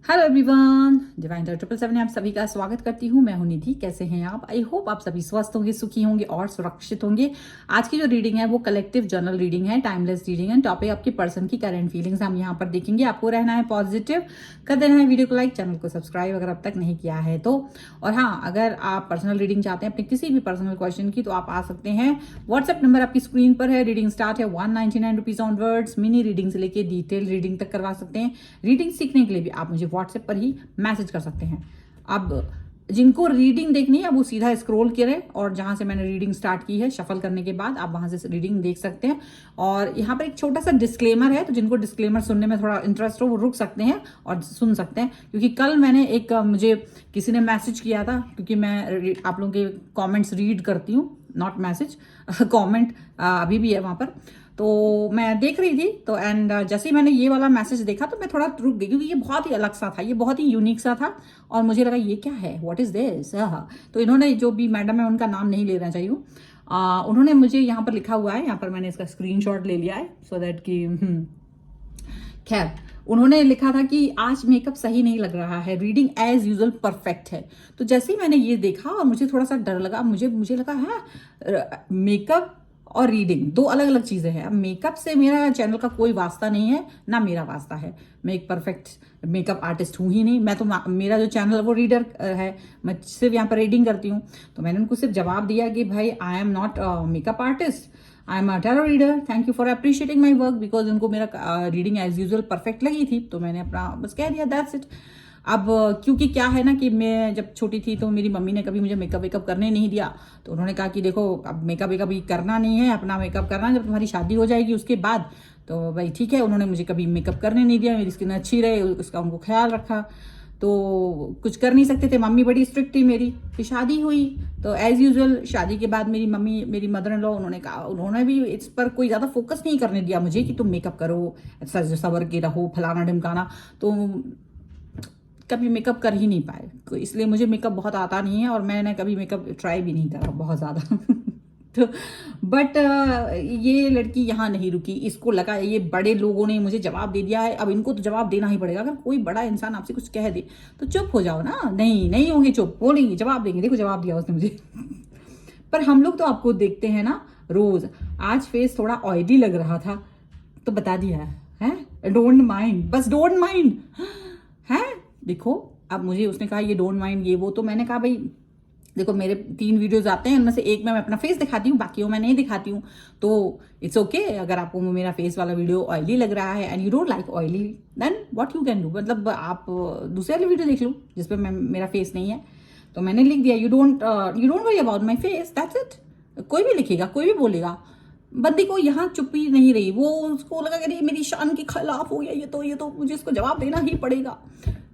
Hello everyone, divine 777 में आप सभी का स्वागत करती हूँ। मैं हूं निधि। कैसे हैं आप? आई होप आप सभी स्वस्थ होंगे, सुखी होंगे और सुरक्षित होंगे। आज की जो रीडिंग है वो कलेक्टिव जर्नल रीडिंग है, टाइमलेस रीडिंग है। टॉपिक आपकी पर्सन की करंट फीलिंग्स हम यहाँ पर देखेंगे। आपको रहना है पॉजिटिव, कर देना है वीडियो को लाइक, चैनल को सब्सक्राइब अगर अब तक नहीं किया है तो। और हाँ, अगर आप पर्सनल रीडिंग चाहते हैं अपने किसी भी पर्सनल क्वेश्चन की तो आप आ सकते हैं। व्हाट्सएप नंबर आपकी स्क्रीन पर है। रीडिंग स्टार्ट है 199 रुपीज ऑनवर्ड्स। मिनी रीडिंग से लेकर डिटेल रीडिंग तक करवा सकते हैं। रीडिंग सीखने के लिए भी आप मुझे व्हाट्सएप पर ही मैसेज कर सकते हैं। अब जिनको रीडिंग देखनी है वो सीधा स्क्रॉल करें और जहां से मैंने रीडिंग स्टार्ट की है शफल करने के बाद आप वहां से रीडिंग देख सकते हैं। और यहाँ पर एक छोटा सा डिस्क्लेमर है, तो जिनको डिस्क्लेमर सुनने में थोड़ा इंटरेस्ट हो वो रुक सकते हैं और सुन सकते हैं। क्योंकि कल मैंने एक मुझे किसी ने मैसेज किया था, क्योंकि मैं आप लोगों के कॉमेंट्स रीड करती हूँ, नॉट मैसेज, कॉमेंट अभी भी है वहां पर। तो मैं देख रही थी तो एंड जैसे ही मैंने ये वाला मैसेज देखा तो मैं थोड़ा रुक गई, क्योंकि ये बहुत ही अलग सा था, ये बहुत ही यूनिक सा था और मुझे लगा ये क्या है, व्हाट इज दिस। तो इन्होंने, जो भी मैडम है उनका नाम नहीं लेना चाहिए, उन्होंने मुझे यहाँ पर लिखा हुआ है, यहाँ पर मैंने इसका स्क्रीनशॉट ले लिया है सो दैट कि खैर, उन्होंने लिखा था कि आज मेकअप सही नहीं लग रहा है, रीडिंग एज यूजुअल परफेक्ट है। तो जैसे ही मैंने ये देखा और मुझे थोड़ा सा डर लगा, मुझे लगा है मेकअप और रीडिंग दो अलग अलग चीजें हैं। अब मेकअप से मेरा चैनल का कोई वास्ता नहीं है, ना मेरा वास्ता है। मैं एक परफेक्ट मेकअप आर्टिस्ट हूं ही नहीं। मैं तो, मेरा जो चैनल है वो रीडर है, मैं सिर्फ यहाँ पर रीडिंग करती हूँ। तो मैंने उनको सिर्फ जवाब दिया कि भाई I am not makeup artist, I am a tarot reader, thank you for appreciating my work. Because उनको मेरा रीडिंग एज यूजुअल परफेक्ट लगी थी तो मैंने अपना बस कह दिया, दैट्स इट। अब क्योंकि क्या है ना कि मैं जब छोटी थी तो मेरी मम्मी ने कभी मुझे मेकअप वेकअप करने नहीं दिया। तो उन्होंने कहा कि देखो, अब मेकअप वेकअप करना नहीं है, अपना मेकअप करना जब तुम्हारी शादी हो जाएगी उसके बाद। तो भाई ठीक है, उन्होंने मुझे कभी मेकअप करने नहीं दिया, मेरी स्किन अच्छी रहे उसका उनको ख्याल रखा। तो कुछ कर नहीं सकते थे, मम्मी बड़ी स्ट्रिक्ट थी मेरी। फिर शादी हुई तो एज यूजुअल शादी के बाद मेरी मम्मी, मेरी मदर इन लॉ, उन्होंने कहा, उन्होंने भी इस पर कोई ज़्यादा फोकस नहीं करने दिया मुझे कि तुम मेकअप करो, सज सवर के रहो, फलाना ढिमकाना। तो कभी मेकअप कर ही नहीं पाए, इसलिए मुझे मेकअप बहुत आता नहीं है और मैंने कभी मेकअप ट्राई भी नहीं करा बहुत ज़्यादा। तो बट ये लड़की यहाँ नहीं रुकी, इसको लगा ये बड़े लोगों ने मुझे जवाब दे दिया है, अब इनको तो जवाब देना ही पड़ेगा। अगर कोई बड़ा इंसान आपसे कुछ कह दे तो चुप हो जाओ ना। नहीं नहीं होंगे चुप, बोलेंगे, जवाब देंगे। देखो जवाब दिया उसने मुझे। पर हम लोग तो आपको देखते हैं ना रोज। आज फेस थोड़ा ऑयली लग रहा था तो बता दिया है, डोंट माइंड, बस डोंट माइंड है। देखो, अब मुझे उसने कहा ये डोंट माइंड ये वो, तो मैंने कहा भाई देखो, मेरे 3 वीडियोस आते हैं, उनमें से एक में मैं अपना फेस दिखाती हूँ, बाकी मैं नहीं दिखाती हूँ। तो इट्स ओके अगर आपको मेरा फेस वाला वीडियो ऑयली लग रहा है and you don't like oily, then what you can do, मतलब आप दूसरे वाली वीडियो देख लो जिसपे मेरा फेस नहीं है। तो मैंने लिख दिया you don't worry about my face, that's it. कोई भी लिखेगा, कोई भी बोलेगा। बंदी को यहाँ चुप ही नहीं रही, वो उसको लगा कि मेरी शान के खिलाफ हो गया ये तो मुझे इसको जवाब देना ही पड़ेगा।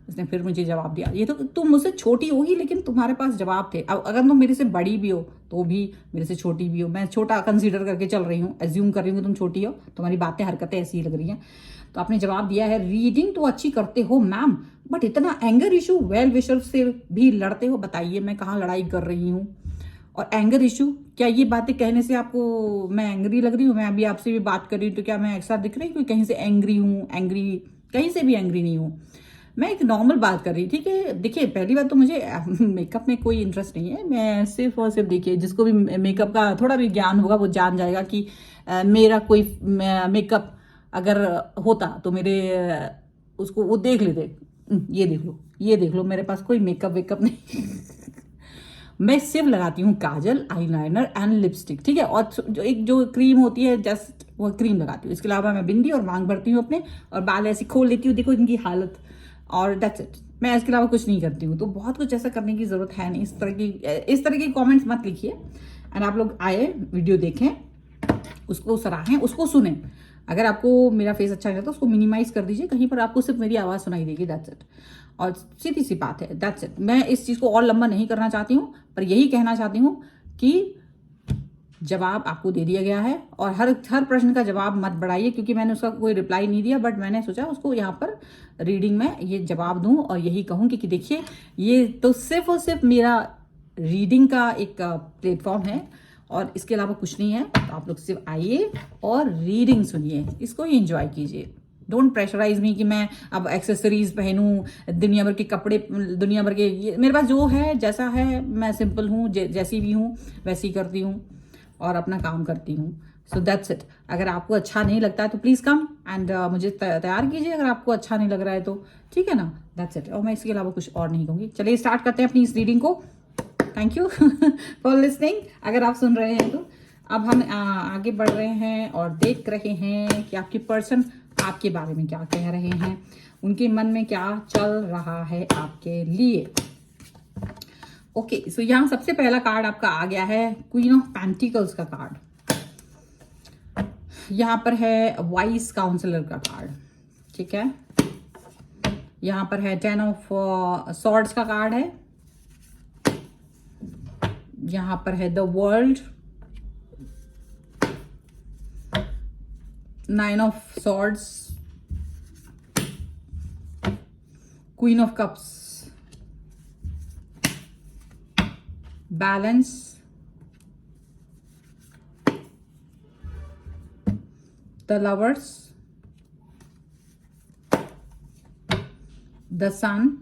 उसने फिर मुझे जवाब दिया, ये तो तुम मुझसे छोटी होगी लेकिन तुम्हारे पास जवाब थे। अब अगर तुम मेरे से बड़ी भी हो तो भी मेरे से छोटी भी हो, मैं छोटा कंसीडर करके चल रही हूँ, एज्यूम कर रही हूँ तुम छोटी हो, तुम्हारी बातें हरकतें ऐसी ही लग रही हैं। तो आपने जवाब दिया है, रीडिंग तो अच्छी करते हो मैम, बट इतना एंगर इशू वेल विशर से भी लड़ते हो। बताइए मैं कहाँ लड़ाई कर रही हूँ? और एंगर इशू, क्या ये बातें कहने से आपको मैं एंग्री लग रही हूँ? मैं अभी आपसे भी बात कर रही हूँ तो क्या मैं ऐसा दिख रही हूँ कहीं से एंग्री हूँ? एंग्री कहीं से भी एंग्री नहीं हूँ, मैं एक नॉर्मल बात कर रही थी कि देखिए, पहली बात तो मुझे मेकअप में कोई इंटरेस्ट नहीं है। मैं सिर्फ और सिर्फ, देखिए, जिसको भी मेकअप का थोड़ा भी ज्ञान होगा वो जान जाएगा कि मेरा कोई मेकअप अगर होता तो मेरे उसको वो देख लेते, ये देख लो मेरे पास कोई मेकअप वेकअप नहीं। मैं सिर्फ लगाती हूँ काजल, आईलाइनर एंड लिपस्टिक, ठीक है, और जो क्रीम होती है जस्ट वो क्रीम लगाती हूँ। इसके अलावा मैं बिंदी और मांग भरती हूँ अपने, और बाल ऐसे खोल लेती हूँ, देखो इनकी हालत, और दैट्स इट। मैं इसके अलावा कुछ नहीं करती हूँ। तो बहुत कुछ ऐसा करने की जरूरत है नहीं। इस तरह की कमेंट्स मत लिखिए। एंड आप लोग आए, वीडियो देखें, उसको सराहें, उसको सुने। अगर आपको मेरा फेस अच्छा लगा तो उसको मिनिमाइज कर दीजिए, कहीं पर आपको सिर्फ मेरी आवाज़ सुनाई देगी, दैट्स इट। और सीधी सी बात है, दैट्स इट। मैं इस चीज़ को और लंबा नहीं करना चाहती हूँ, पर यही कहना चाहती हूँ कि जवाब आपको दे दिया गया है और हर प्रश्न का जवाब मत बढ़ाइए, क्योंकि मैंने उसका कोई रिप्लाई नहीं दिया, बट मैंने सोचा उसको यहाँ पर रीडिंग में ये जवाब दूं और यही कहूँ कि देखिए, ये तो सिर्फ और सिर्फ मेरा रीडिंग का एक प्लेटफॉर्म है और इसके अलावा कुछ नहीं है। तो आप लोग सिर्फ आइए और रीडिंग सुनिए, इसको ही एंजॉय कीजिए। डोंट प्रेशराइज मी कि मैं अब एक्सेसरीज पहनूं, दुनिया भर के कपड़े, दुनिया भर के, मेरे पास जो है जैसा है, मैं सिंपल हूँ, जैसी भी हूँ वैसी करती हूँ और अपना काम करती हूँ। So that's it. अगर आपको अच्छा नहीं लगता है तो प्लीज़ कम एंड मुझे तैयार कीजिए, अगर आपको अच्छा नहीं लग रहा है तो, ठीक है ना। That's it. और मैं इसके अलावा कुछ और नहीं कहूँगी। चलिए स्टार्ट करते हैं अपनी इस रीडिंग को। थैंक यू फॉर लिसनिंग, अगर आप सुन रहे हैं तो। अब हम आगे बढ़ रहे हैं और देख रहे हैं कि आपकी पर्सन आपके बारे में क्या कह रहे हैं, उनके मन में क्या चल रहा है आपके लिए। ओके, सो यहाँ सबसे पहला कार्ड आपका आ गया है क्वीन ऑफ पेंटिकल्स का कार्ड। यहाँ पर है वाइस काउंसलर का कार्ड, ठीक है। यहाँ पर है 10 ऑफ सॉर्ड्स का कार्ड है। यहाँ पर है the world, 9 of swords, queen of cups, balance, the lovers, the sun,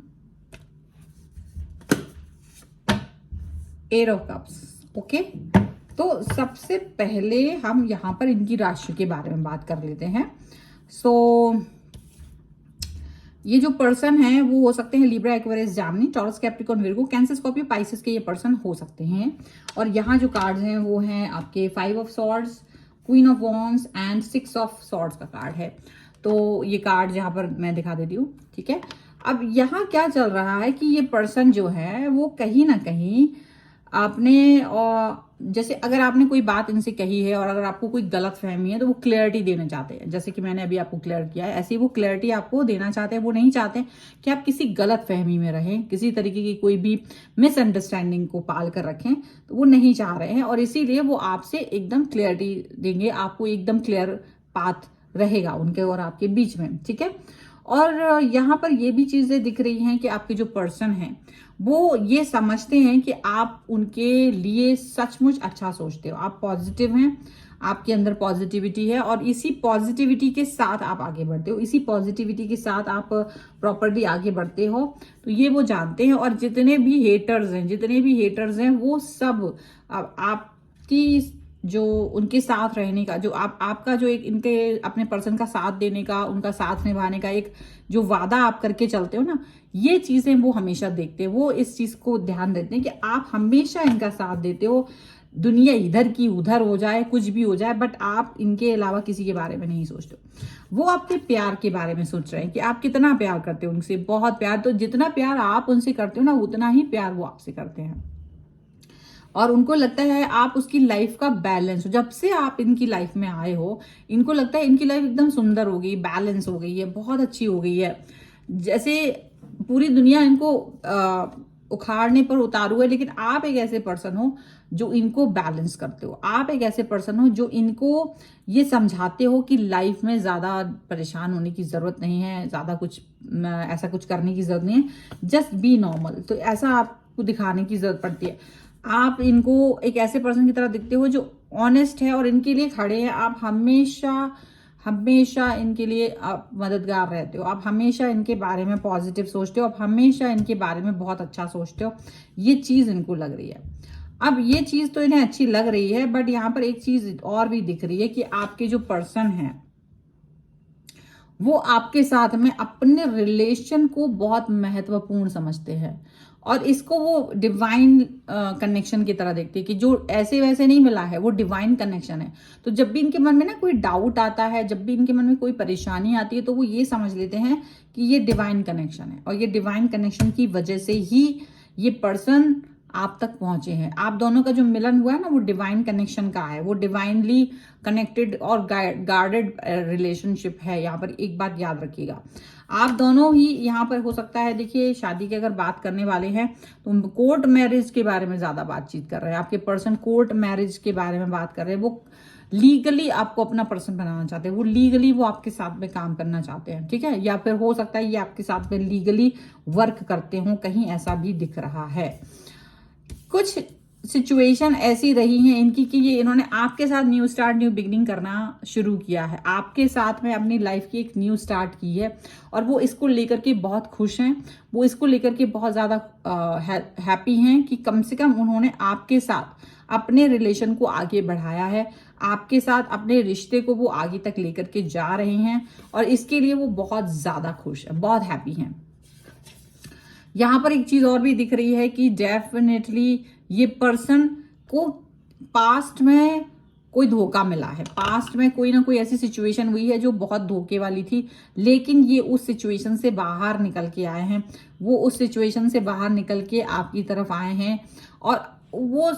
eight of cups. Okay, तो सबसे पहले हम यहां पर इनकी राशि के बारे में बात कर लेते हैं। सो ये जो पर्सन है वो हो सकते हैं Libra, Aquarius, Gemini, Taurus, Capricorn, Virgo, Cancer, Scorpio, Pisces के ये पर्सन हो सकते हैं। और यहाँ जो कार्ड्स हैं वो हैं आपके 5 of swords, queen of wands and 6 of swords का कार्ड है। तो ये कार्ड यहाँ पर मैं दिखा देती हूँ, ठीक है। अब यहाँ क्या चल रहा है कि ये पर्सन जो है वो कहीं ना कहीं आपने, और जैसे अगर आपने कोई बात इनसे कही है और अगर आपको कोई गलत फहमी है तो वो क्लैरिटी देना चाहते हैं, जैसे कि मैंने अभी आपको क्लियर किया है, ऐसी वो क्लैरिटी आपको देना चाहते हैं। वो नहीं चाहते कि आप किसी गलत फहमी में रहें, किसी तरीके की कोई भी मिसअंडरस्टैंडिंग को पाल कर रखें, तो वो नहीं चाह रहे हैं। और इसीलिए वो आपसे एकदम क्लैरिटी देंगे, आपको एकदम क्लियर पाथ रहेगा उनके और आपके बीच में, ठीक है। और यहाँ पर ये भी चीजें दिख रही हैं कि आपके जो पर्सन हैं वो ये समझते हैं कि आप उनके लिए सचमुच अच्छा सोचते हो, आप पॉजिटिव हैं, आपके अंदर पॉजिटिविटी है और इसी पॉजिटिविटी के साथ आप आगे बढ़ते हो, इसी पॉजिटिविटी के साथ आप प्रॉपरली आगे बढ़ते हो। तो ये वो जानते हैं। और जितने भी हेटर्स हैं वो सब आपकी जो उनके साथ रहने का, जो आपका जो एक इनके अपने पर्सन का साथ देने का, उनका साथ निभाने का एक जो वादा आप करके चलते हो ना, ये चीजें वो हमेशा देखते हैं। वो इस चीज को ध्यान देते हैं कि आप हमेशा इनका साथ देते हो, दुनिया इधर की उधर हो जाए, कुछ भी हो जाए, बट आप इनके अलावा किसी के बारे में नहीं सोचते हो। वो आपके प्यार के बारे में सोच रहे हैं कि आप कितना प्यार करते हो उनसे, बहुत प्यार। तो जितना प्यार आप उनसे करते हो ना, उतना ही प्यार वो आपसे करते हैं। और उनको लगता है आप उसकी लाइफ का बैलेंस हो। जब से आप इनकी लाइफ में आए हो, इनको लगता है इनकी लाइफ एकदम सुंदर हो गई, बैलेंस हो गई है, बहुत अच्छी हो गई है। जैसे पूरी दुनिया इनको उखाड़ने पर उतारू है, लेकिन आप एक ऐसे पर्सन हो जो इनको बैलेंस करते हो। आप एक ऐसे पर्सन हो जो इनको ये समझाते हो कि लाइफ में ज्यादा परेशान होने की जरूरत नहीं है, ज्यादा कुछ ऐसा कुछ करने की जरूरत नहीं है, जस्ट बी नॉर्मल। तो ऐसा आपको दिखाने की जरूरत पड़ती है। आप इनको एक ऐसे पर्सन की तरह दिखते हो जो ऑनेस्ट है और इनके लिए खड़े हैं। आप हमेशा इनके लिए आप मददगार रहते हो, आप हमेशा इनके बारे में पॉजिटिव सोचते हो, आप हमेशा इनके बारे में बहुत अच्छा सोचते हो। ये चीज इनको लग रही है। अब ये चीज तो इन्हें अच्छी लग रही है, बट यहाँ पर एक चीज और भी दिख रही है कि आपके जो पर्सन है वो आपके साथ में अपने रिलेशन को बहुत महत्वपूर्ण समझते हैं और इसको वो डिवाइन कनेक्शन की तरह देखते हैं कि जो ऐसे वैसे नहीं मिला है, वो डिवाइन कनेक्शन है। तो जब भी इनके मन में ना कोई डाउट आता है, जब भी इनके मन में कोई परेशानी आती है, तो वो ये समझ लेते हैं कि ये डिवाइन कनेक्शन है और ये डिवाइन कनेक्शन की वजह से ही ये पर्सन आप तक पहुंचे हैं। आप दोनों का जो मिलन हुआ है ना, वो डिवाइन कनेक्शन का है, वो डिवाइनली कनेक्टेड और गार्डेड रिलेशनशिप है। यहाँ पर एक बात याद रखिएगा, आप दोनों ही यहाँ पर हो सकता है, देखिए शादी की अगर बात करने वाले हैं तो कोर्ट मैरिज के बारे में ज्यादा बातचीत कर रहे हैं। आपके पर्सन कोर्ट मैरिज के बारे में बात कर रहे हैं, वो लीगली आपको अपना पर्सन बनाना चाहते हैं, वो लीगली वो आपके साथ में काम करना चाहते हैं, ठीक है। या फिर हो सकता है ये आपके साथ में लीगली वर्क करते हो, कहीं ऐसा भी दिख रहा है। कुछ सिचुएशन ऐसी रही है इनकी कि ये इन्होंने आपके साथ न्यू स्टार्ट न्यू बिगनिंग करना शुरू किया है, आपके साथ में अपनी लाइफ की एक न्यू स्टार्ट की है और वो इसको लेकर के बहुत खुश हैं, वो इसको लेकर के बहुत ज़्यादा हैप्पी हैं कि कम से कम उन्होंने आपके साथ अपने रिलेशन को आगे बढ़ाया है, आपके साथ अपने रिश्ते को वो आगे तक लेकर के जा रहे हैं और इसके लिए वो बहुत ज़्यादा खुश है, बहुत हैप्पी हैं। यहाँ पर एक चीज और भी दिख रही है कि डेफिनेटली ये पर्सन को पास्ट में कोई धोखा मिला है, पास्ट में कोई ना कोई ऐसी सिचुएशन हुई है जो बहुत धोखे वाली थी, लेकिन ये उस सिचुएशन से बाहर निकल के आए हैं, वो उस सिचुएशन से बाहर निकल के आपकी तरफ आए हैं और वो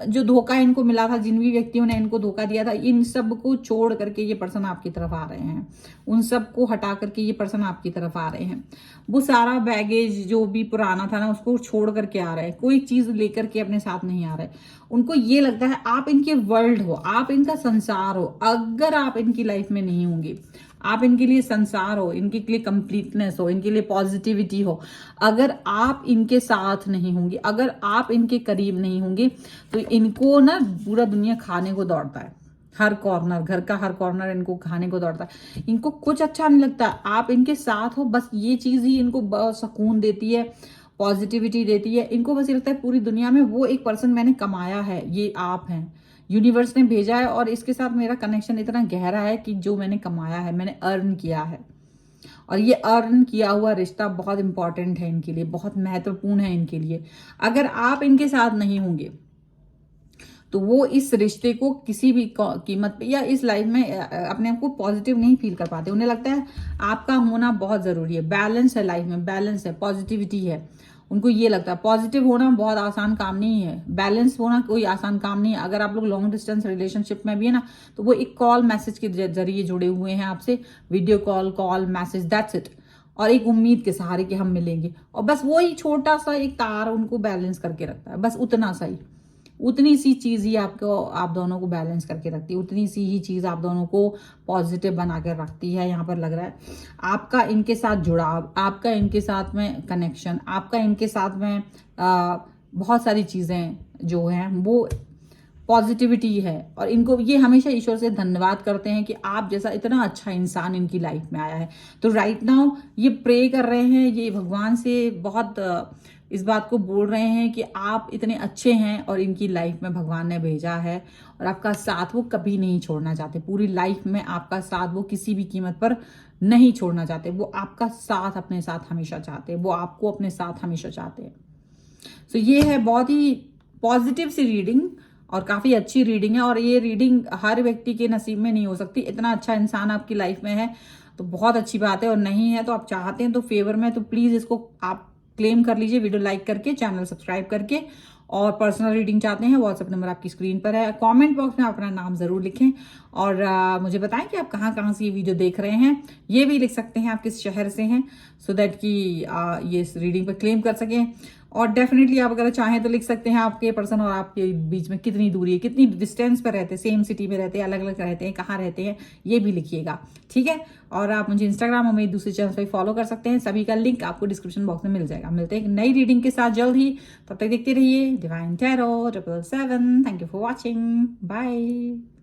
जो धोखा इनको मिला था, जिन भी व्यक्तियों ने इनको धोखा दिया था, इन सब को छोड़ करके ये पर्सन आपकी तरफ आ रहे हैं, उन सब को हटा करके ये पर्सन आपकी तरफ आ रहे हैं। वो सारा बैगेज जो भी पुराना था ना उसको छोड़ करके आ रहे हैं, कोई चीज लेकर के अपने साथ नहीं आ रहे। उनको ये लगता है आप इनके वर्ल्ड हो, आप इनका संसार हो, अगर आप इनकी लाइफ में नहीं होंगे, आप इनके लिए संसार हो, इनके लिए कंप्लीटनेस हो, इनके लिए पॉजिटिविटी हो, अगर आप इनके साथ नहीं होंगे, अगर आप इनके करीब नहीं होंगे तो इनको ना पूरा दुनिया खाने को दौड़ता है, हर कॉर्नर, घर का हर कॉर्नर इनको खाने को दौड़ता है, इनको कुछ अच्छा नहीं लगता। आप इनके साथ हो, बस ये चीज ही इनको बहुत सुकून देती है, पॉजिटिविटी देती है। इनको बस ये लगता है पूरी दुनिया में वो एक पर्सन मैंने कमाया है, ये आप हैं, यूनिवर्स ने भेजा है और इसके साथ मेरा कनेक्शन इतना गहरा है कि जो मैंने कमाया है, मैंने अर्न किया है और ये अर्न किया हुआ रिश्ता बहुत इंपॉर्टेंट है इनके लिए, बहुत महत्वपूर्ण है इनके लिए। अगर आप इनके साथ नहीं होंगे तो वो इस रिश्ते को किसी भी कीमत पे या इस लाइफ में अपने आप को पॉजिटिव नहीं फील कर पाते। उन्हें लगता है आपका होना बहुत जरूरी है, बैलेंस है लाइफ में, बैलेंस है, पॉजिटिविटी है। उनको ये लगता है पॉजिटिव होना बहुत आसान काम नहीं है, बैलेंस होना कोई आसान काम नहीं है। अगर आप लोग लॉन्ग डिस्टेंस रिलेशनशिप में भी है ना तो वो एक कॉल मैसेज के जरिए जुड़े हुए हैं आपसे, video call message, that's it, और एक उम्मीद के सहारे कि हम मिलेंगे, और बस वो ही छोटा सा एक तार उनको बैलेंस करके रखता है, बस उतना सा ही, उतनी सी चीज ही आपको, आप दोनों को बैलेंस करके रखती है, उतनी सी ही चीज आप दोनों को पॉजिटिव बना कर रखती है। यहाँ पर लग रहा है आपका इनके साथ जुड़ाव, आपका इनके साथ में कनेक्शन, आपका इनके साथ में बहुत सारी चीजें जो हैं वो पॉजिटिविटी है और इनको ये हमेशा ईश्वर से धन्यवाद करते हैं कि आप जैसा इतना अच्छा इंसान इनकी लाइफ में आया है। तो राइट नाउ ये प्रे कर रहे हैं, ये भगवान से बहुत इस बात को बोल रहे हैं कि आप इतने अच्छे हैं और इनकी लाइफ में भगवान ने भेजा है और आपका साथ वो कभी नहीं छोड़ना चाहते, पूरी लाइफ में आपका साथ वो किसी भी कीमत पर नहीं छोड़ना चाहते, वो आपका साथ अपने साथ हमेशा चाहते हैं, वो आपको अपने साथ हमेशा चाहते हैं। तो ये है बहुत ही पॉजिटिव सी रीडिंग और काफी अच्छी रीडिंग है और ये रीडिंग हर व्यक्ति के नसीब में नहीं हो सकती। इतना अच्छा इंसान आपकी लाइफ में है तो बहुत अच्छी बात है, और नहीं है तो आप चाहते हैं तो फेवर में तो प्लीज इसको आप क्लेम कर लीजिए, वीडियो लाइक करके, चैनल सब्सक्राइब करके। और पर्सनल रीडिंग चाहते हैं, व्हाट्सएप नंबर आपकी स्क्रीन पर है, कमेंट बॉक्स में अपना नाम जरूर लिखें और मुझे बताएं कि आप कहाँ कहाँ से ये वीडियो देख रहे हैं। ये भी लिख सकते हैं आप किस शहर से हैं, सो दैट कि ये इस रीडिंग पर क्लेम कर सकें। और डेफिनेटली आप अगर चाहें तो लिख सकते हैं आपके पर्सन और आपके बीच में कितनी दूरी है, कितनी डिस्टेंस पर रहते हैं, सेम सिटी में रहते हैं, अलग अलग रहते हैं, कहाँ रहते हैं, ये भी लिखिएगा, ठीक है। और आप मुझे इंस्टाग्राम और मेरे दूसरे चैनल पर फॉलो कर सकते हैं, सभी का लिंक आपको डिस्क्रिप्शन बॉक्स में मिल जाएगा। मिलते हैं एक नई रीडिंग के साथ जल्द ही, तब तक देखते रहिए divine tarot 777। Thank you for watching, bye.